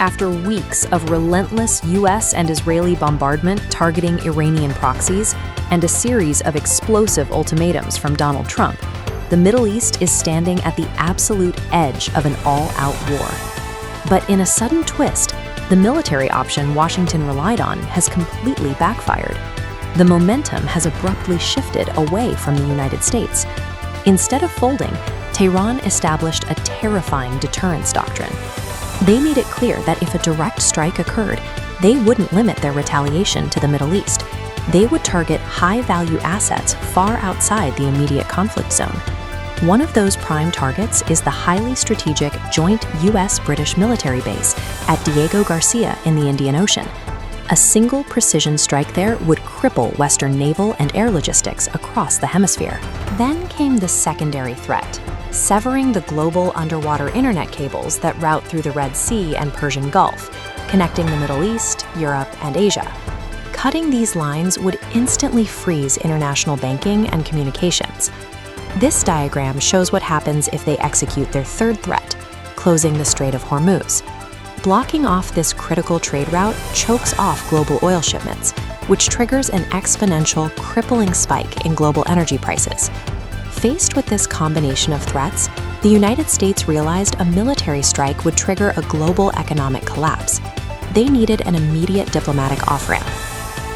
After weeks of relentless US and Israeli bombardment targeting Iranian proxies and a series of explosive ultimatums from Donald Trump, the Middle East is standing at the absolute edge of an all-out war. But in a sudden twist, the military option Washington relied on has completely backfired. The momentum has abruptly shifted away from the United States. Instead of folding, Tehran established a terrifying deterrence doctrine. They made it clear that if a direct strike occurred, they wouldn't limit their retaliation to the Middle East. They would target high-value assets far outside the immediate conflict zone. One of those prime targets is the highly strategic joint US-British military base at Diego Garcia in the Indian Ocean. A single precision strike there would cripple Western naval and air logistics across the hemisphere. Then came the secondary threat, severing the global underwater internet cables that route through the Red Sea and Persian Gulf, connecting the Middle East, Europe, and Asia. Cutting these lines would instantly freeze international banking and communications. This diagram shows what happens if they execute their third threat, closing the Strait of Hormuz. Blocking off this critical trade route chokes off global oil shipments, which triggers an exponential, crippling spike in global energy prices. Faced with this combination of threats, the United States realized a military strike would trigger a global economic collapse. They needed an immediate diplomatic off-ramp.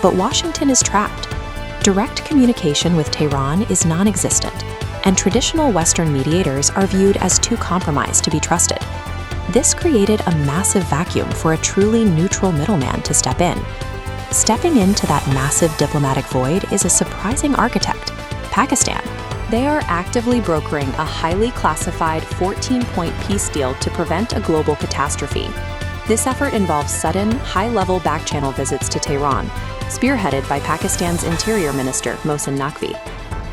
But Washington is trapped. Direct communication with Tehran is non-existent, and traditional Western mediators are viewed as too compromised to be trusted. This created a massive vacuum for a truly neutral middleman to step in. Stepping into that massive diplomatic void is a surprising architect, Pakistan. They are actively brokering a highly classified 14-point peace deal to prevent a global catastrophe. This effort involves sudden, high-level back-channel visits to Tehran, spearheaded by Pakistan's Interior Minister, Mohsin Naqvi.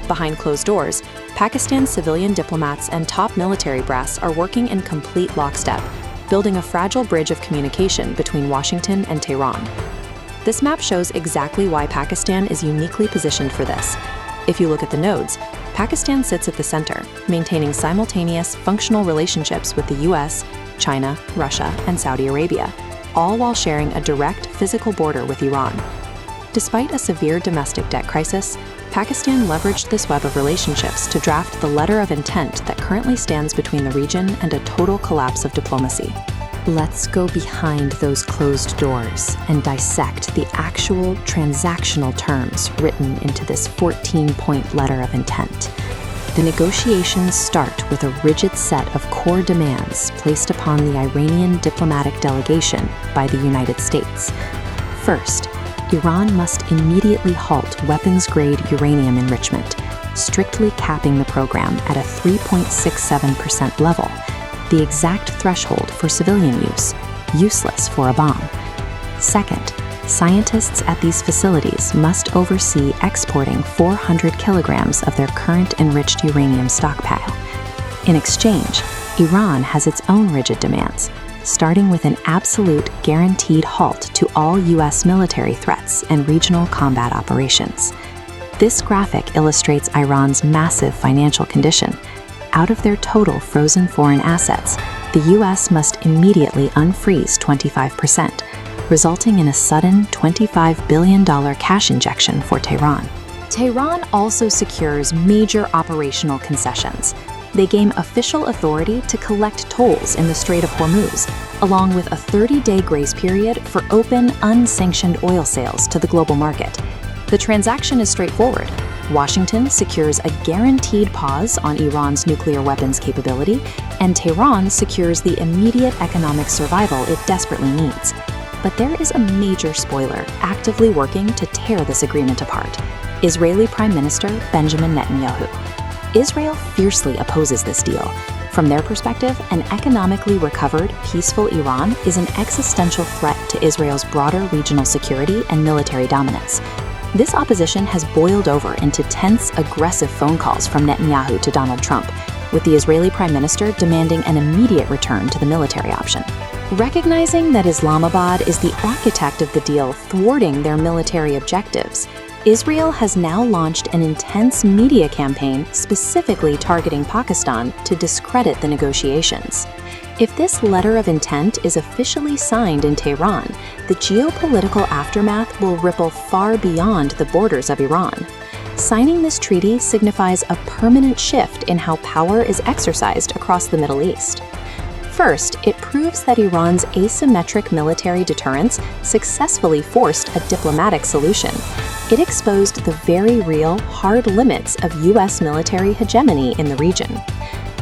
Behind closed doors, Pakistan's civilian diplomats and top military brass are working in complete lockstep, building a fragile bridge of communication between Washington and Tehran. This map shows exactly why Pakistan is uniquely positioned for this. If you look at the nodes, Pakistan sits at the center, maintaining simultaneous, functional relationships with the US, China, Russia, and Saudi Arabia, all while sharing a direct physical border with Iran. Despite a severe domestic debt crisis, Pakistan leveraged this web of relationships to draft the letter of intent that currently stands between the region and a total collapse of diplomacy. Let's go behind those closed doors and dissect the actual transactional terms written into this 14-point letter of intent. The negotiations start with a rigid set of core demands placed upon the Iranian diplomatic delegation by the United States. First, Iran must immediately halt weapons-grade uranium enrichment, strictly capping the program at a 3.67% level, the exact threshold for civilian use, useless for a bomb. Second, scientists at these facilities must oversee exporting 400 kilograms of their current enriched uranium stockpile. In exchange, Iran has its own rigid demands, starting with an absolute guaranteed halt to all US military threats and regional combat operations. This graphic illustrates Iran's massive financial condition. Out of their total frozen foreign assets, the US must immediately unfreeze 25%, resulting in a sudden $25 billion cash injection for Tehran. Tehran also secures major operational concessions. They gain official authority to collect tolls in the Strait of Hormuz, along with a 30-day grace period for open, unsanctioned oil sales to the global market. The transaction is straightforward. Washington secures a guaranteed pause on Iran's nuclear weapons capability, and Tehran secures the immediate economic survival it desperately needs. But there is a major spoiler actively working to tear this agreement apart: Israeli Prime Minister Benjamin Netanyahu. Israel fiercely opposes this deal. From their perspective, an economically recovered, peaceful Iran is an existential threat to Israel's broader regional security and military dominance. This opposition has boiled over into tense, aggressive phone calls from Netanyahu to Donald Trump, with the Israeli Prime Minister demanding an immediate return to the military option. Recognizing that Islamabad is the architect of the deal thwarting their military objectives, Israel has now launched an intense media campaign specifically targeting Pakistan to discredit the negotiations. If this letter of intent is officially signed in Tehran, the geopolitical aftermath will ripple far beyond the borders of Iran. Signing this treaty signifies a permanent shift in how power is exercised across the Middle East. First, it proves that Iran's asymmetric military deterrence successfully forced a diplomatic solution. It exposed the very real, hard limits of U.S. military hegemony in the region.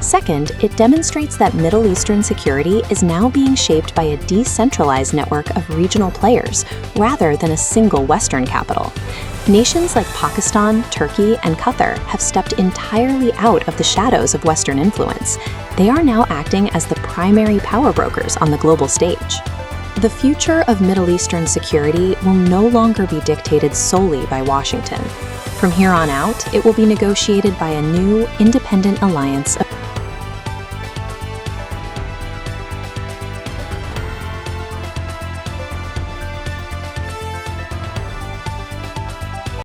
Second, it demonstrates that Middle Eastern security is now being shaped by a decentralized network of regional players rather than a single Western capital. Nations like Pakistan, Turkey, and Qatar have stepped entirely out of the shadows of Western influence. They are now acting as the primary power brokers on the global stage. The future of Middle Eastern security will no longer be dictated solely by Washington. From here on out, it will be negotiated by a new, independent alliance of